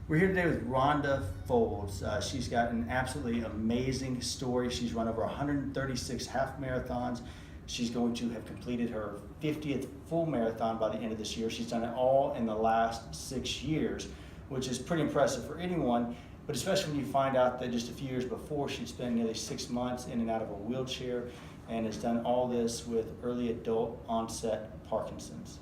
We're here today with Rhonda Folds. She's got an absolutely amazing story. She's run over 136 half marathons. She's going to have completed her 50th full marathon by the end of this year. She's done it all in the last 6 years, which is pretty impressive for anyone, but especially when you find out that just a few years before she'd spent nearly 6 months in and out of a wheelchair and has done all this with early adult onset Parkinson's.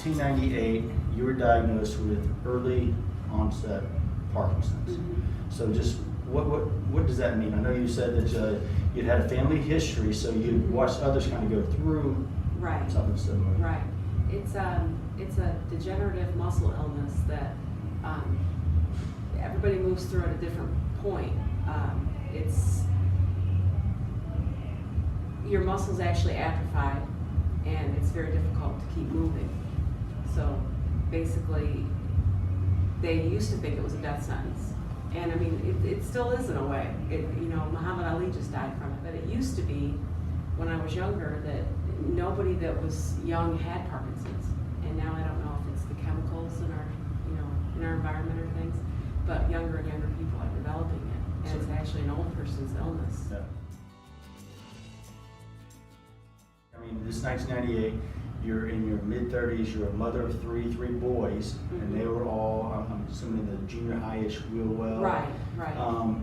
In 1998, you were diagnosed with early onset Parkinson's. Mm-hmm. So just what does that mean? I know you said that you'd had a family history, so you'd watched others kind of go through something similar. Right. It's a degenerative muscle illness that everybody moves through at a different point. It's your muscles actually atrophy, and it's very difficult to keep moving. So basically, they used to think it was a death sentence. And I mean, it still is in a way. Muhammad Ali just died from it. But it used to be, when I was younger, that nobody that was young had Parkinson's. And now I don't know if it's the chemicals in our environment or things, but younger and younger people are developing it. And it's actually an old person's illness. Yeah. I mean, this is 1998. You're in your mid-30s, you're a mother of three boys, Mm-hmm. and they were all, I'm assuming, in the junior high-ish wheel well. Right.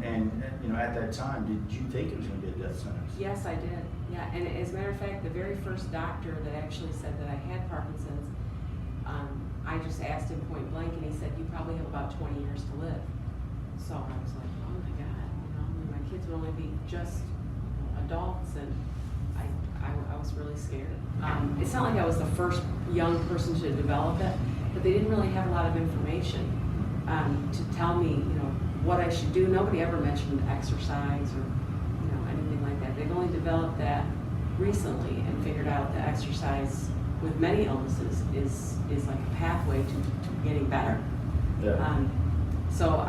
And at that time, did you think it was going to be a death sentence? Yes, I did. Yeah, and as a matter of fact, the very first doctor that actually said that I had Parkinson's, I just asked him point blank, and he said, "You probably have about 20 years to live." So I was like, "Oh my God, my kids will only be just adults," and I was really scared. It's not like I was the first young person to develop it, but they didn't really have a lot of information to tell me, what I should do. Nobody ever mentioned exercise or, anything like that. They've only developed that recently and figured out that exercise with many illnesses is like a pathway to getting better. Yeah. So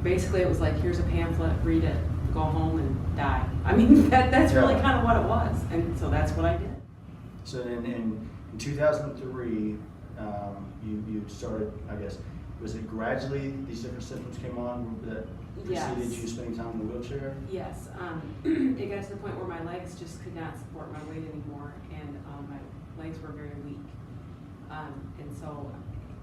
it was like, here's a pamphlet, read it, go home and die. I mean, that's really kind of what it was, and so that's what I did. So then in 2003, you started, I guess, was it gradually these different symptoms came on that preceded you spending time in the wheelchair? Yes. It got to the point where my legs just could not support my weight anymore, and my legs were very weak. And so,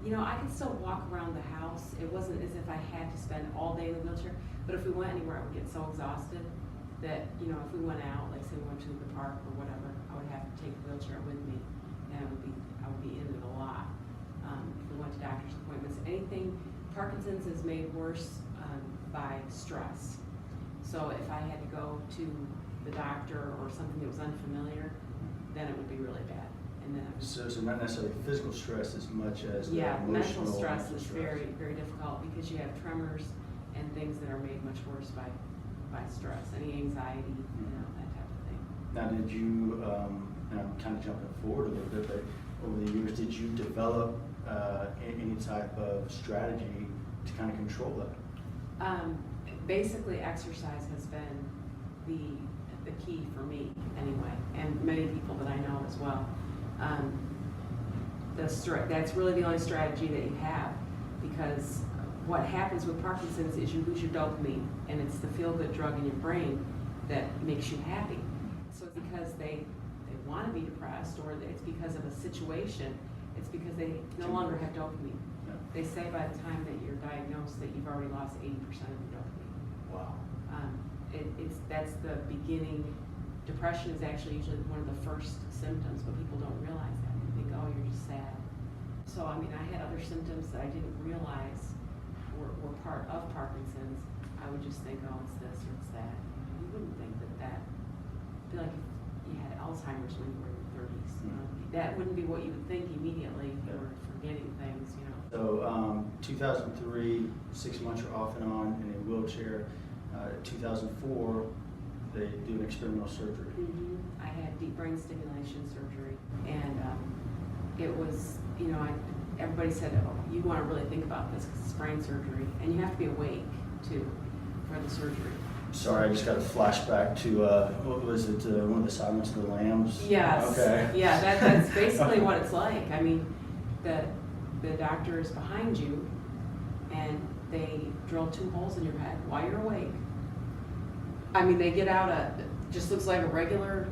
I could still walk around the house. It wasn't as if I had to spend all day in the wheelchair, but if we went anywhere, I would get so exhausted that, if we went out, like say we went to the park or whatever, I would have to take the wheelchair with me, and I would be in it a lot. If we went to doctor's appointments, Parkinson's is made worse by stress. So if I had to go to the doctor or something that was unfamiliar, then it would be really bad. And then So not necessarily physical stress as much as mental emotional stress is very, very difficult because you have tremors and things that are made much worse by stress, any anxiety, that type of thing. Now, did you, and I'm kind of jumping forward a little bit, but over the years, did you develop any type of strategy to kind of control that? Basically, exercise has been the key for me anyway, and many people that I know as well. That's really the only strategy that you have, because what happens with Parkinson's is you lose your dopamine, and it's the feel-good drug in your brain that makes you happy. So it's because they want to be depressed, or it's because of a situation. It's because they no longer have dopamine. Yeah. They say by the time that you're diagnosed that you've already lost 80% of your dopamine. Wow. That's the beginning. Depression is actually usually one of the first symptoms, but people don't realize that. They think, oh, you're just sad. So I had other symptoms that I didn't realize were part of Parkinson's. I would just think, oh, it's this or it's that. You wouldn't think that. It'd be like if you had Alzheimer's when you were in your 30s. That wouldn't be what you would think immediately. You were forgetting things. So 2003, 6 months you're off and on in a wheelchair. 2004, they do an experimental surgery. Mm-hmm. I had deep brain stimulation surgery, and it was, everybody said, oh, you want to really think about this because it's brain surgery, and you have to be awake too for the surgery. Sorry, I just got a flashback to, what was it, one of the Silence of the Lambs? Yes. Okay. Yeah, that's basically what it's like. I mean, the doctor is behind you, and they drill 2 holes in your head while you're awake. I mean, they get out just looks like a regular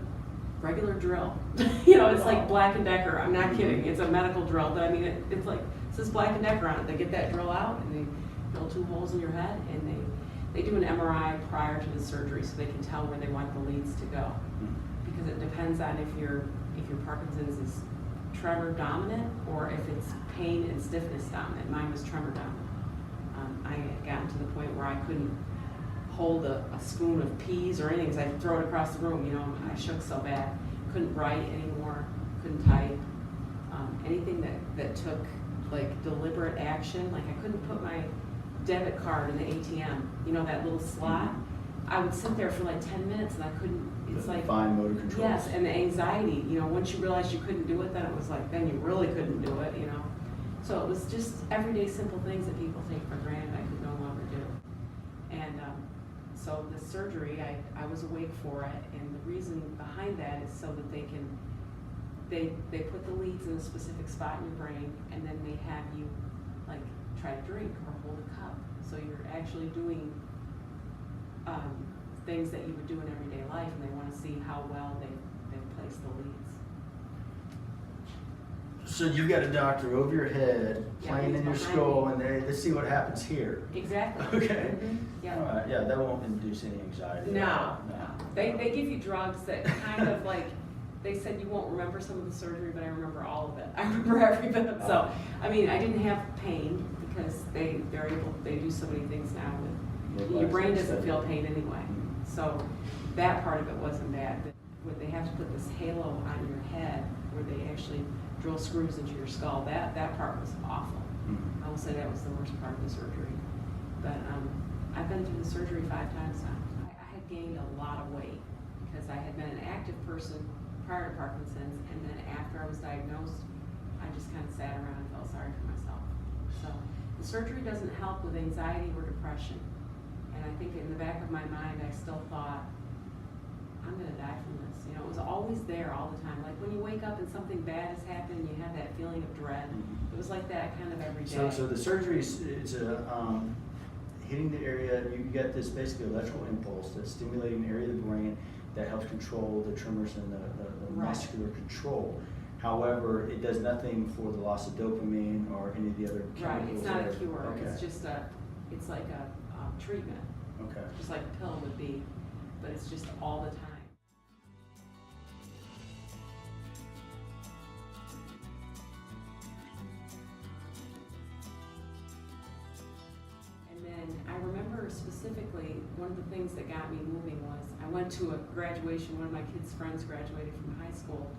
drill. You know, it's like Black & Decker. I'm not kidding. It's a medical drill, but I mean, it's like, it says Black & Decker on it. They get that drill out, and they drill 2 holes in your head, and they do an MRI prior to the surgery so they can tell where they want the leads to go. Because it depends on if your Parkinson's is tremor dominant or if it's pain and stiffness dominant. Mine was tremor dominant. I had gotten to the point where I couldn't hold a spoon of peas or anything because I'd throw it across the room. You know, I shook so bad. Couldn't write anymore, couldn't type. Anything that took like deliberate action, like I couldn't put my debit card in the ATM, you know, that little slot. I would sit there for like 10 minutes and I couldn't, it's like, fine motor control. yes, and the anxiety, you know, once you realized you couldn't do it, then it was like, then you really couldn't do it, you know. So it was just everyday simple things that people take for granted I could no longer do. And so the surgery, I was awake for it, and the reason behind that is so that they put the leads in a specific spot in your brain, and then they have you like try to drink or hold a cup. So you're actually doing things that you would do in everyday life, and they want to see how well they've placed the leads. So you got a doctor over your head, Yeah, playing he's in your behind skull, me. and let's see what happens here. Exactly. Okay. Yeah. All right. Yeah, that won't induce any anxiety. No. They give you drugs that kind of like, they said you won't remember some of the surgery, but I remember all of it. I remember every bit of it. So, I mean, I didn't have pain because they do so many things now with, your brain doesn't feel pain anyway. So that part of it wasn't bad. But when they have to put this halo on your head where they actually drill screws into your skull, that part was awful. I will say that was the worst part of the surgery. But I've been through the surgery 5 times now. I had gained a lot of weight because I had been an active person prior to Parkinson's, and then after I was diagnosed, I just kind of sat around and felt sorry for myself. So the surgery doesn't help with anxiety or depression. And I think in the back of my mind, I still thought, I'm going to die from this. You know, it was always there all the time. Like when you wake up and something bad has happened, you have that feeling of dread. It was like that kind of every day. So the surgery is hitting the area. You get this basically electrical impulse that's stimulating an area of the brain that helps control the tremors and the Right. muscular control. However, it does nothing for the loss of dopamine or any of the other chemicals. Right, it's not a that- cure. Okay. It's just it's like a treatment, Okay. just like a pill would be, but it's just all the time. And then I remember specifically, one of the things that got me moving was, I went to a graduation, one of my kids' friends graduated from high school,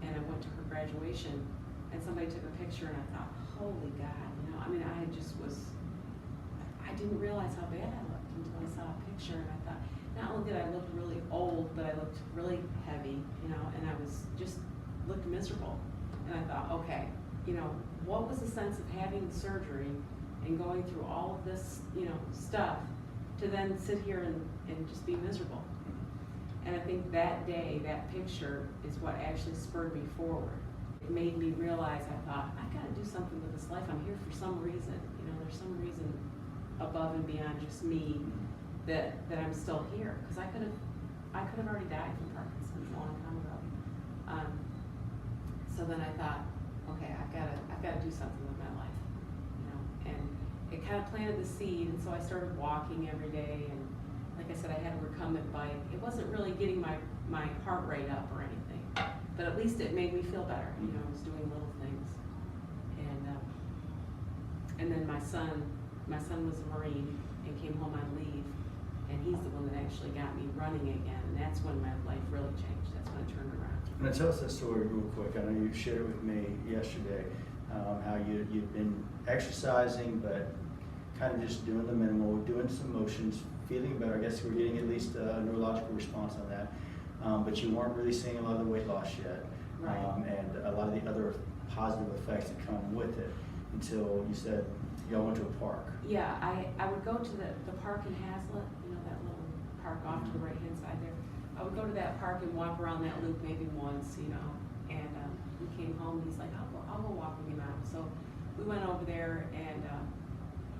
and I went to her graduation, and somebody took a picture, and I thought, holy God, you know, I mean, I didn't realize how bad I looked until I saw a picture, and I thought, not only did I look really old, but I looked really heavy, you know, and I was just looked miserable. And I thought, okay, you know, what was the sense of having the surgery and going through all of this, you know, stuff to then sit here and just be miserable? And I think that day, that picture is what actually spurred me forward. It made me realize, I thought, I gotta do something with this life. I'm here for some reason. You know, there's some reason above and beyond just me that I'm still here. Because I could have already died from Parkinson's a long time ago. So then I thought, okay, I've got to do something with my life, you know. And it kind of planted the seed, and so I started walking every day. And like I said, I had a recumbent bike. It wasn't really getting my heart rate up or anything, but at least it made me feel better. You know, I was doing little things. And then my son was a Marine and came home on leave, and he's the one that actually got me running again, and that's when my life really changed. That's when it turned around. Now tell us that story real quick. I know you shared it with me yesterday, how you've been exercising, but kind of just doing the minimal, doing some motions, feeling better. I guess we're getting at least a neurological response on that, but you weren't really seeing a lot of the weight loss yet, Right. and a lot of the other positive effects that come with it. until you said y'all went to a park. Yeah, I would go to the park in Hazlitt, you know, that little park off to the right-hand side there. I would go to that park and walk around that loop maybe once, you know, and we came home, he's like, I'll go walk with you now. So we went over there, and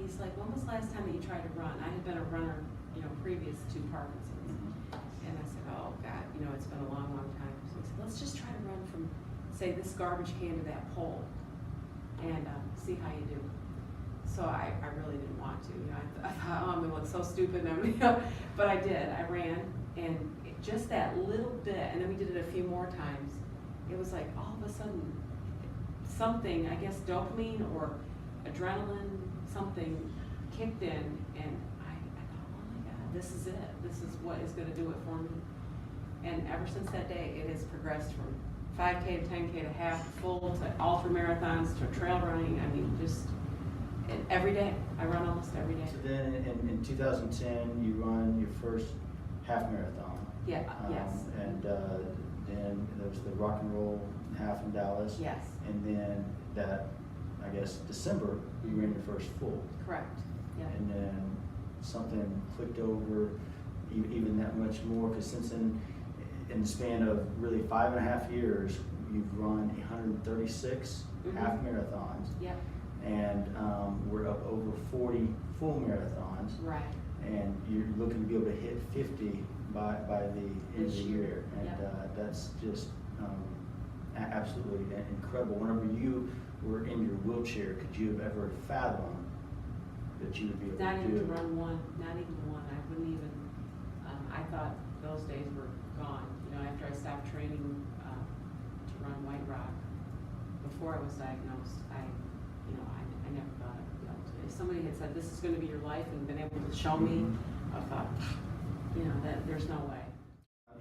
he's like, when was the last time that you tried to run? I had been a runner, you know, previous to Parkinson's. And I said, oh God, you know, it's been a long, long time. So he said, let's just try to run from, say, this garbage can to that pole, and see how you do. So I really didn't want to. You know, I thought, oh, I'm gonna look so stupid, and you know, but I did. I ran, and just that little bit, and then we did it a few more times. It was like all of a sudden, something, I guess dopamine or adrenaline, something kicked in, and I thought, oh my God, this is it. This is what is going to do it for me. And ever since that day, it has progressed from 5K to 10K to half, full to ultra marathons to trail running. I mean, just every day. I run almost every day. So then in 2010, you run your first half marathon. Yeah, yes. And then there was the rock and roll half in Dallas. Yes. And then that, I guess, December, you ran your first full. Correct. Yeah. And then something clicked over even that much more, because since then, in the span of really 5.5 years, you've run 136 half marathons. Yep. And we're up over 40 full marathons. Right. And you're looking to be able to hit 50 by the end of the year. And that's just absolutely incredible. Whenever you were in your wheelchair, could you have ever fathomed that you would be able Not to even do to it? run one, not even one. I wouldn't even, I thought those days were gone. You know, after I stopped training to run White Rock, before I was diagnosed, I never thought I'd be able to. If somebody had said, this is going to be your life, and been able to show me, I thought, you know, that there's no way.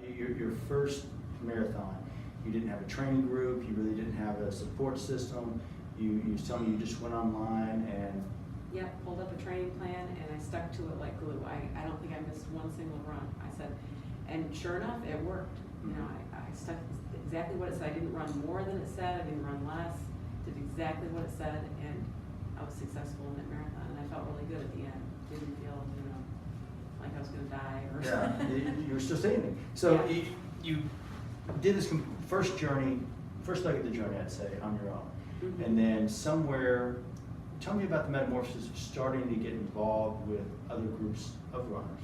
Your first marathon, you didn't have a training group, you really didn't have a support system. You tell me you just went online and... Yep, pulled up a training plan, and I stuck to it like glue. I don't think I missed one single run. I said, and sure enough, it worked. You know, I stuck exactly what it said. I didn't run more than it said, I didn't run less, did exactly what it said, and I was successful in that marathon, and I felt really good at the end. Didn't feel, you know, like I was gonna die or something. You were still standing. So Yeah. you did this first leg of the journey, I'd say, on your own. And then somewhere, tell me about the metamorphosis of starting to get involved with other groups of runners.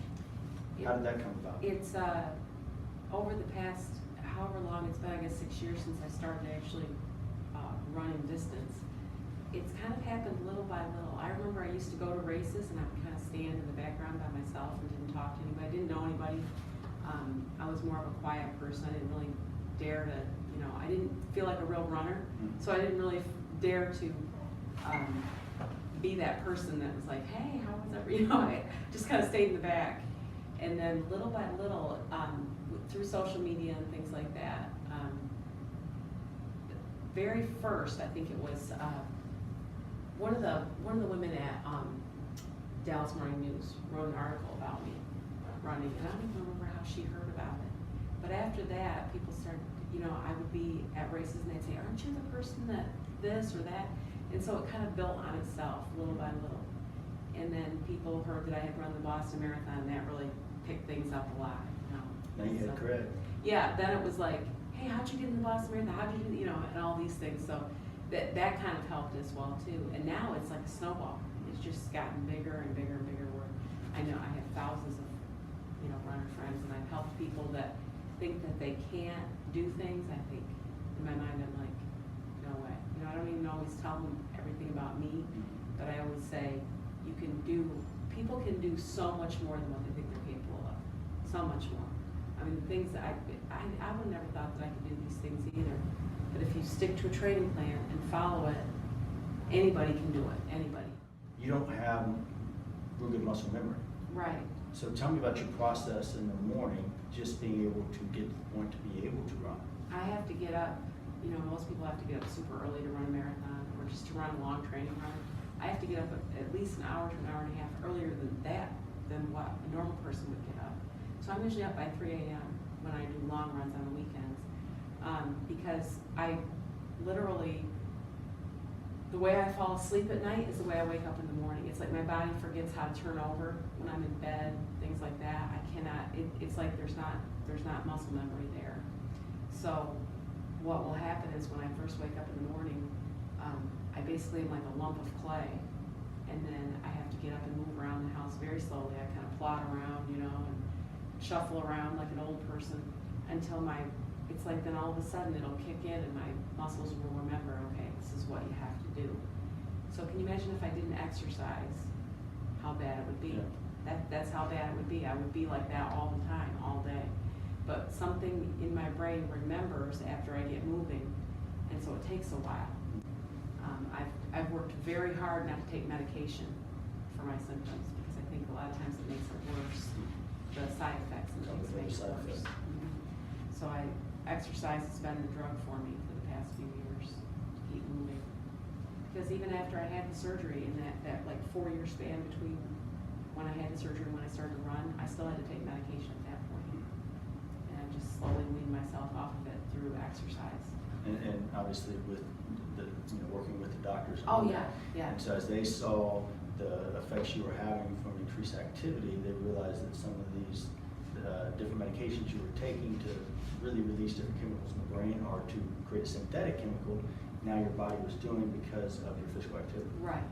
How did that come about? It's over the past, however long it's been, I guess 6 years since I started actually running distance. It's kind of happened little by little. I remember I used to go to races, and I would kind of stand in the background by myself and didn't talk to anybody. I didn't know anybody. I was more of a quiet person. I didn't really dare to, you know, I didn't feel like a real runner, so I didn't really dare to be that person that was like, hey, how was that? You know, I just kind of stayed in the back. And then little by little, through social media and things like that, very first, I think it was one of the women at Dallas Morning News wrote an article about me running, and I don't even remember how she heard about it. But after that, people started, you know, I would be at races and they'd say, aren't you the person that this or that? And so it kind of built on itself little by little. And then people heard that I had run the Boston Marathon, and that really picked things up a lot. You know? Now you had credit. Yeah, then it was like, hey, how'd you get in the Boston Marathon? How'd you do, you know, and all these things. So that kind of helped as well too. And now it's like a snowball. It's just gotten bigger and bigger and bigger. Where I know I have thousands of, you know, runner friends, and I've helped people that think that they can't do things. I think in my mind I'm like, no way. You know, I don't even always tell them everything about me, but I always say people can do so much more than what they think they're capable of. So much more. I mean, the things that I would have never thought that I could do these things either. But if you stick to a training plan and follow it, anybody can do it. Anybody. You don't have real good muscle memory. Right. So tell me about your process in the morning, just being able to get to the point to be able to run. I have to get up, you know, most people have to get up super early to run a marathon or just to run a long training run. I have to get up at least an hour to an hour and a half earlier than what a normal person would get up. So I'm usually up by 3 a.m. when I do long runs on the weekends, because I literally the way I fall asleep at night is the way I wake up in the morning. It's like my body forgets how to turn over when I'm in bed, things like that. I cannot, it's like there's not muscle memory there. So what will happen is when I first wake up in the morning, I basically am like a lump of clay, and then I have to get up and move around the house very slowly. I kind of plod around, you know, and shuffle around like an old person until it's like then all of a sudden it'll kick in and my muscles will remember, okay, this is what you have to do. So can you imagine if I didn't exercise, how bad it would be? Yeah. That's how bad it would be. I would be like that all the time, all day. But something in my brain remembers after I get moving, and so it takes a while. I've worked very hard not to take medication for my symptoms because I think a lot of times it makes it worse. The side effects and things make it worse. So exercise has been the drug for me for the past few years to keep moving. Because even after I had the surgery in that like 4-year span between when I had the surgery and when I started to run, I still had to take medication at that point. And I'm just slowly weaning myself off of it through exercise. And obviously with the, working with the doctors. Oh yeah, yeah. And so as they saw the effects you were having from increased activity, they realized that some of these different medications you were taking to really release different chemicals in the brain or to create a synthetic chemical, now your body was doing because of your physical activity. Right.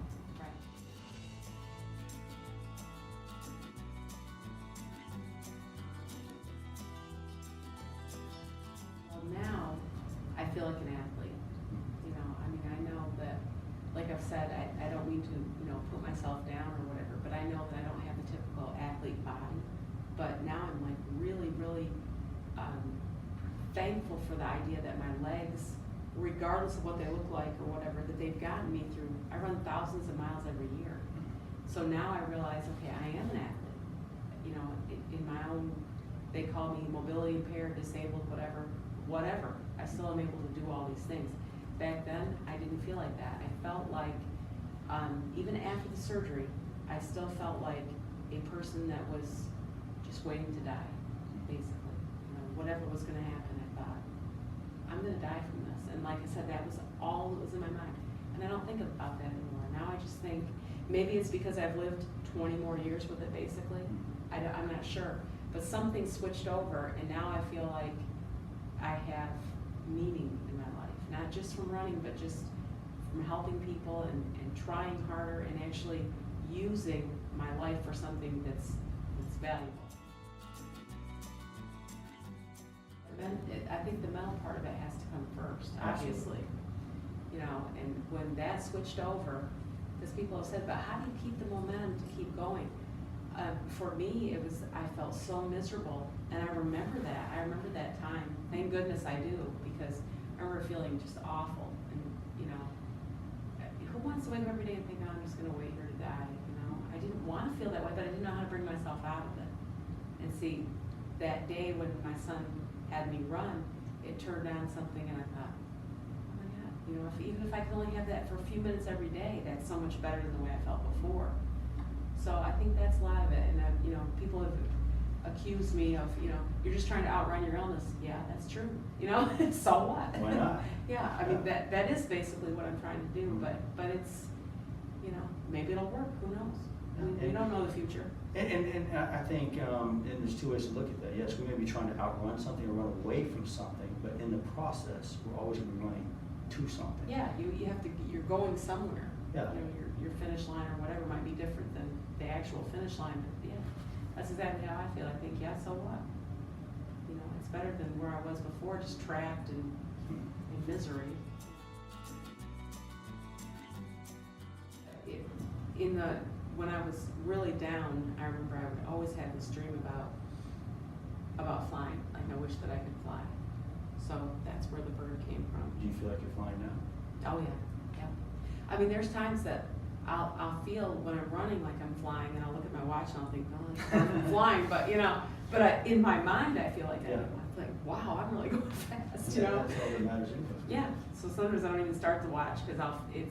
Now, I feel like an athlete. You know, I mean, I know that, like I've said, I don't mean to, put myself down or whatever, but I know that I don't have a typical athlete body. But now I'm like really, really thankful for the idea that my legs, regardless of what they look like or whatever, that they've gotten me through. I run thousands of miles every year. So now I realize, okay, I am an athlete. You know, in my own, they call me mobility impaired, disabled, whatever. I still am able to do all these things. Back then, I didn't feel like that. I felt like, even after the surgery, I still felt like a person that was just waiting to die, basically. Whatever was gonna happen, I thought, I'm gonna die from this. And like I said, that was all that was in my mind. And I don't think about that anymore. Now I just think, maybe it's because I've lived 20 more years with it, basically. I'm not sure. But something switched over, and now I feel like I have meaning in my life, not just from running, but just from helping people and trying harder and actually using my life for something that's valuable. I think the mental part of it has to come first, obviously. And when that switched over, because people have said, but how do you keep the momentum to keep going? For me, I felt so miserable, and I remember that time. Thank goodness I do, because I remember feeling just awful. And who wants to wake up every day and think, oh, I'm just going to wait here to die? I didn't want to feel that way, but I didn't know how to bring myself out of it. And see, that day when my son had me run, it turned on something, and I thought, oh my God, even if I could only have that for a few minutes every day, that's so much better than the way I felt before. So I think that's a lot of it, and people have accused me of, you're just trying to outrun your illness. Yeah, that's true. So what? Why not? Yeah, I mean that is basically what I'm trying to do, but it's, maybe it'll work. Who knows? We don't know the future. And I think and there's two ways to look at that. Yes, we may be trying to outrun something or run away from something, but in the process, we're always going to be running to something. Yeah, you have to. You're going somewhere. Yeah. Your finish line or whatever might be different than the actual finish line, but yeah, that's exactly how I feel. I think, yeah, so what? It's better than where I was before, just trapped in misery. When I was really down, I remember I would always have this dream about flying. Like I wish that I could fly. So that's where the bird came from. Do you feel like you're flying now? Oh yeah. I mean, there's times that I'll feel when I'm running like I'm flying, and I'll look at my watch and I'll think, oh, I'm flying, but in my mind I feel like yeah. I'm like, wow, I'm really going fast, That's all that matters anyway. Yeah. So sometimes I don't even start the watch because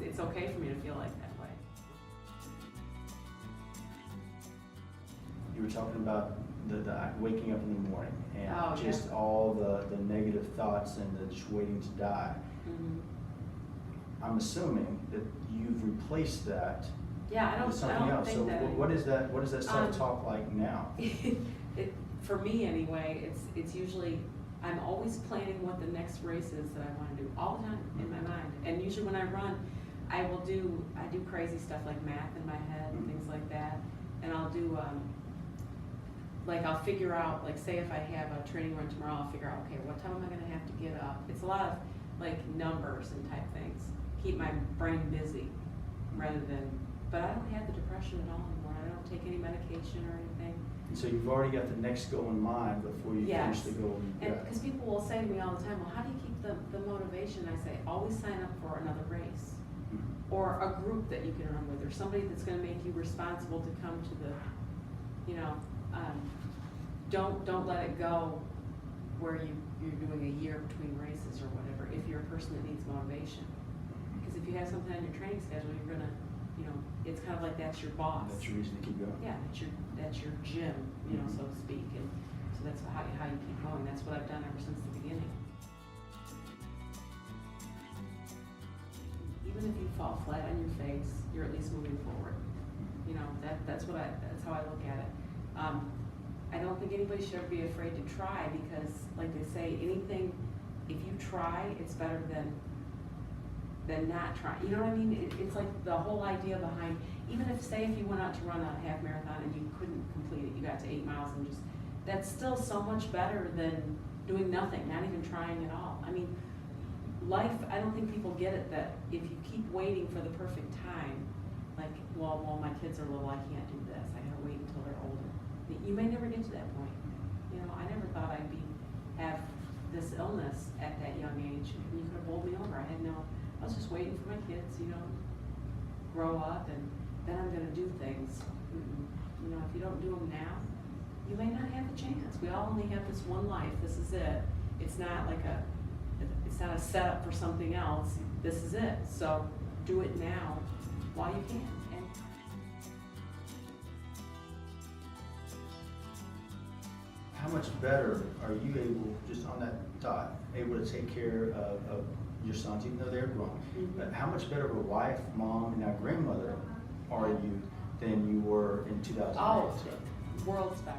it's okay for me to feel like that way. You were talking about the waking up in the morning and just yeah. all the negative thoughts and the just waiting to die. Mm-hmm. I'm assuming that you've replaced that Yeah, I with don't something else. think So that. what is that self-talk like now? For me anyway, it's usually, I'm always planning what the next race is that I wanna do, all the time in my mind. And usually when I run, I do crazy stuff like math in my head and things like that. And I'll do, like I'll figure out, like say if I have a training run tomorrow, I'll figure out, okay, what time am I gonna have to get up? It's a lot of like numbers and type things. Keep my brain busy rather than, but I don't have the depression at all anymore. I don't take any medication or anything. And so you've already got the next goal in mind before you finish Yes. the goal you've And got. because people will say to me all the time, well, how do you keep the motivation? I say, always sign up for another race Mhm. or a group that you can run with or somebody that's gonna make you responsible to come to the, you know, don't let it go where you're doing a year between races or whatever, if you're a person that needs motivation. Because if you have something on your training schedule, you're gonna, you know, it's kind of like that's your boss. That's your reason to keep going. Yeah, that's your gym, you know, so to speak, and so that's how you keep going. That's what I've done ever since the beginning. Even if you fall flat on your face, you're at least moving forward. You know, that's how I look at it. I don't think anybody should ever be afraid to try because, like they say, anything, if you try, it's better than not trying. You know what I mean? It's like the whole idea behind, even if, say, if you went out to run a half marathon and you couldn't complete it, you got to 8 miles and just, that's still so much better than doing nothing, not even trying at all. I mean, life, I don't think people get it that if you keep waiting for the perfect time, like, well, my kids are little, I can't do this, I gotta wait until they're older. You may never get to that point. You know, I never thought I'd have this illness at that young age. You could have bowled me over. I was just waiting for my kids, you know, grow up and then I'm gonna do things. You know, if you don't do them now, you may not have the chance. We all only have this one life. This is it. It's not like it's not a setup for something else. This is it. So do it now while you can. And How much better are you able, just on that thought, able to take care of your sons, even though they're grown? Mhm. But how much better of a wife, mom, and now grandmother are you than you were in 2008? world's better.